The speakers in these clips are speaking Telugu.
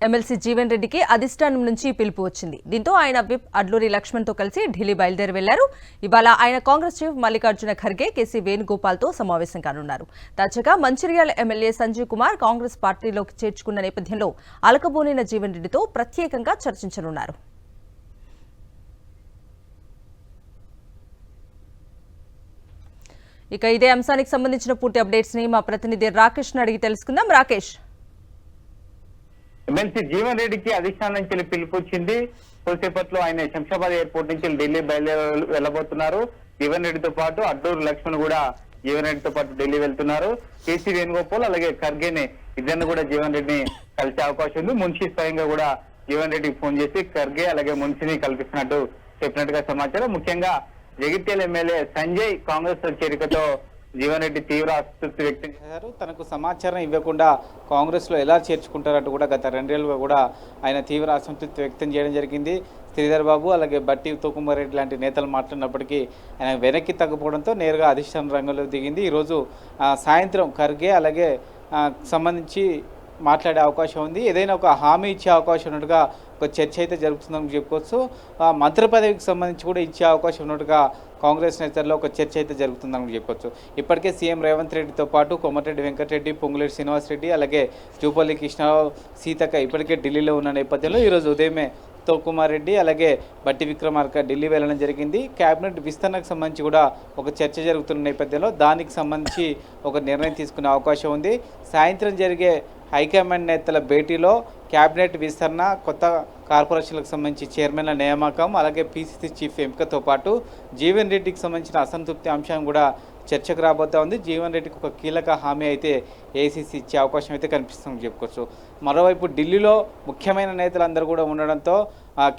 ఎమ్మెల్సీ జీవన్ రెడ్డికి అధిష్టానం నుంచి పిలుపు వచ్చింది. దీంతో ఆయన విప్ అడ్లూరి లక్ష్మణ్తో కలిసి ఢిల్లీ బయలుదేరి వెళ్లారు. ఇవాళ ఆయన కాంగ్రెస్ చీఫ్ మల్లికార్జున ఖర్గే, కేసీ వేణుగోపాల్తో సమావేశం కానున్నారు. తాజాగా మంచిర్యాల ఎమ్మెల్యే సంజీవ్ కుమార్ కాంగ్రెస్ పార్టీలోకి చేర్చుకున్న నేపథ్యంలో అలకబోనిన జీవన్ రెడ్డితో ప్రత్యేకంగా చర్చించనున్నారు. ఇక ఇదే అంశానికి సంబంధించిన పూర్తి అప్డేట్స్ ని మా ప్రతినిధి రాకేష్ అడిగి తెలుసుకుందాం. రాకేష్, ఎమ్మెల్సీ జీవన్ రెడ్డికి అధిష్టానం నుంచి పిలుపు వచ్చింది. కొద్దిసేపట్లో ఆయన శంషాబాద్ ఎయిర్పోర్ట్ నుంచి ఢిల్లీ బయలుదేరి వెళ్లబోతున్నారు. జీవన్ రెడ్డితో పాటు అడ్డూరు లక్ష్మణ్ కూడా జీవన్ రెడ్డితో పాటు ఢిల్లీ వెళ్తున్నారు. కేసీ వేణుగోపాల్ అలాగే ఖర్గేని ఇద్దరిని కూడా జీవన్ రెడ్డిని కలిసే అవకాశం ఉంది. మున్షి స్వయంగా కూడా జీవన్ రెడ్డికి ఫోన్ చేసి ఖర్గే అలాగే మున్షిని కల్పిస్తున్నట్టు చెప్పినట్టుగా సమాచారం. ముఖ్యంగా జగిత్యాల ఎమ్మెల్యే సంజయ్ కాంగ్రెస్ చేరికతో జీవన్ రెడ్డి తీవ్ర అసంతృప్తి వ్యక్తం చేశారు. తనకు సమాచారం ఇవ్వకుండా కాంగ్రెస్ లో ఎలా చేర్చుకుంటారంటూ కూడా గత 2 ఏళ్లుగా కూడా ఆయన తీవ్ర అసంతృప్తి వ్యక్తం చేయడం జరిగింది. శ్రీధర్ బాబు అలాగే బట్టి తోకుమార్ రెడ్డి లాంటి నేతలు మాట్లాడినప్పటికీ ఆయన వెనక్కి తగ్గిపోవడంతో నేరుగా అధిష్టానం రంగంలో దిగింది. ఈరోజు సాయంత్రం ఖర్గే అలాగే సంబంధించి మాట్లాడే అవకాశం ఉంది. ఏదైనా ఒక హామీ ఇచ్చే అవకాశం ఉన్నట్టుగా ఒక చర్చ అయితే జరుగుతుందని చెప్పుకోవచ్చు. మంత్రి పదవికి సంబంధించి కూడా ఇచ్చే అవకాశం ఉన్నట్టుగా కాంగ్రెస్ నేతల్లో ఒక చర్చ అయితే జరుగుతుందని చెప్పొచ్చు. ఇప్పటికే సీఎం రేవంత్ రెడ్డితో పాటు కోమటిరెడ్డి వెంకటరెడ్డి, పొంగులేటి శ్రీనివాసరెడ్డి అలాగే జూపల్లి కృష్ణారావు, సీతక్క ఇప్పటికే ఢిల్లీలో ఉన్న నేపథ్యంలో ఈరోజు ఉదయమే ఉత్తమ్ రెడ్డి అలాగే బట్టి విక్రమార్క ఢిల్లీ వెళ్ళడం జరిగింది. కేబినెట్ విస్తరణకు సంబంధించి కూడా ఒక చర్చ జరుగుతున్న నేపథ్యంలో దానికి సంబంధించి ఒక నిర్ణయం తీసుకునే అవకాశం ఉంది. సాయంత్రం జరిగే హైకమాండ్ నేతల భేటీలో కేబినెట్ విస్తరణ, కొత్త కార్పొరేషన్లకు సంబంధించి చైర్మన్ల నియామకం అలాగే పీసీసీ చీఫ్ ఎంపికతో పాటు జీవన్ రెడ్డికి సంబంధించిన అసంతృప్తి అంశం కూడా చర్చకు రాబోతా ఉంది. జీవన్ రెడ్డికి ఒక కీలక హామీ అయితే ఏఐసీసీ ఇచ్చే అవకాశం అయితే కనిపిస్తుందని చెప్పుకోవచ్చు. మరోవైపు ఢిల్లీలో ముఖ్యమైన నేతలందరూ కూడా ఉండడంతో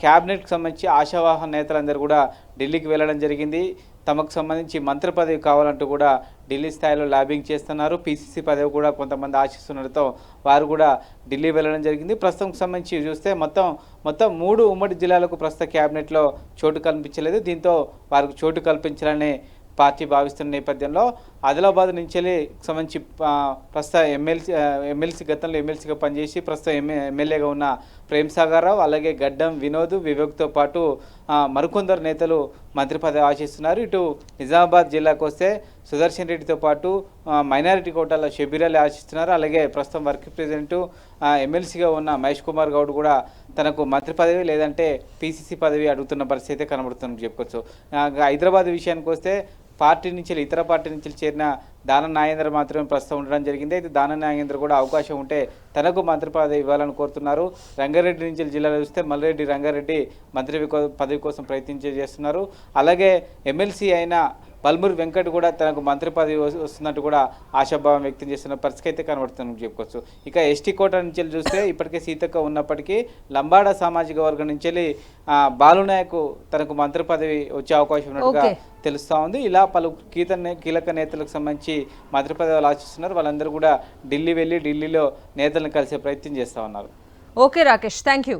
క్యాబినెట్కి సంబంధించి ఆశావాహన నేతలందరూ కూడా ఢిల్లీకి వెళ్ళడం జరిగింది. తమకు సంబంధించి మంత్రి పదవి కావాలంటూ కూడా ఢిల్లీ స్థాయిలో లాబింగ్ చేస్తున్నారు. పీసీసీ పదవి కూడా కొంతమంది ఆశిస్తుండటంతో వారు కూడా ఢిల్లీ వెళ్ళడం జరిగింది. ప్రస్తుతంకి సంబంధించి చూస్తే మొత్తం 3 ఉమ్మడి జిల్లాలకు ప్రస్తుత క్యాబినెట్లో చోటు కల్పించలేదు. దీంతో వారికి చోటు కల్పించాలని పార్టీ భావిస్తున్న నేపథ్యంలో ఆదిలాబాద్ నుంచి సంబంధించి ప్రస్తుత ఎమ్మెల్సీ గతంలో ఎమ్మెల్సీగా పనిచేసి ప్రస్తుతం ఎమ్మెల్యేగా ఉన్న ప్రేమ్ సాగర్ రావు అలాగే గడ్డం వినోద్, వివేక్తో పాటు మరికొందరు నేతలు మంత్రి పదవి ఆశిస్తున్నారు. ఇటు నిజామాబాద్ జిల్లాకు వస్తే సుదర్శన్ రెడ్డితో పాటు మైనారిటీ కోటాలో షబీర్ అలీ ఆశిస్తున్నారు. అలాగే ప్రస్తుతం వర్కింగ్ ప్రెసిడెంట్ ఎమ్మెల్సీగా ఉన్న మహేష్ కుమార్ గౌడ్ కూడా తనకు మంత్రి పదవి లేదంటే పీసీసీ పదవి అడుగుతున్న పరిస్థితి కనబడుతుందని చెప్పుకోవచ్చు. హైదరాబాద్ విషయానికి వస్తే ఇతర పార్టీ నుంచి చేరిన దానం నాగేంద్ర మాత్రమే ప్రస్తుతం ఉండడం జరిగింది. అయితే దానం నాగేంద్ర కూడా అవకాశం ఉంటే తనకు మంత్రి పదవి ఇవ్వాలని కోరుతున్నారు. రంగారెడ్డి నుంచి జిల్లాలో చూస్తే మల్రెడ్డి రంగారెడ్డి మంత్రి పదవి కోసం చేస్తున్నారు. అలాగే ఎమ్మెల్సీ అయిన పల్మూరి వెంకట్ కూడా తనకు మంత్రి పదవి వస్తున్నట్టు కూడా ఆశాభావం వ్యక్తం చేస్తున్న పరిస్థితి అయితే కనబడుతుందని చెప్పుకోవచ్చు. ఇక ఎస్టీ కోటా నుంచి చూస్తే ఇప్పటికే సీతక్క ఉన్నప్పటికీ లంబాడ సామాజిక వర్గం నుంచి బాలునాయక్ తనకు మంత్రి పదవి వచ్చే అవకాశం ఉన్నట్టుగా తెలుస్తూ ఉంది. ఇలా పలు కీలక నేతలకు సంబంధించి మంత్రి పదవులు ఆశిస్తున్నారు. వాళ్ళందరూ కూడా ఢిల్లీ వెళ్ళి ఢిల్లీలో నేతలను కలిసే ప్రయత్నం చేస్తూ ఉన్నారు. Okay Rakesh, thank you.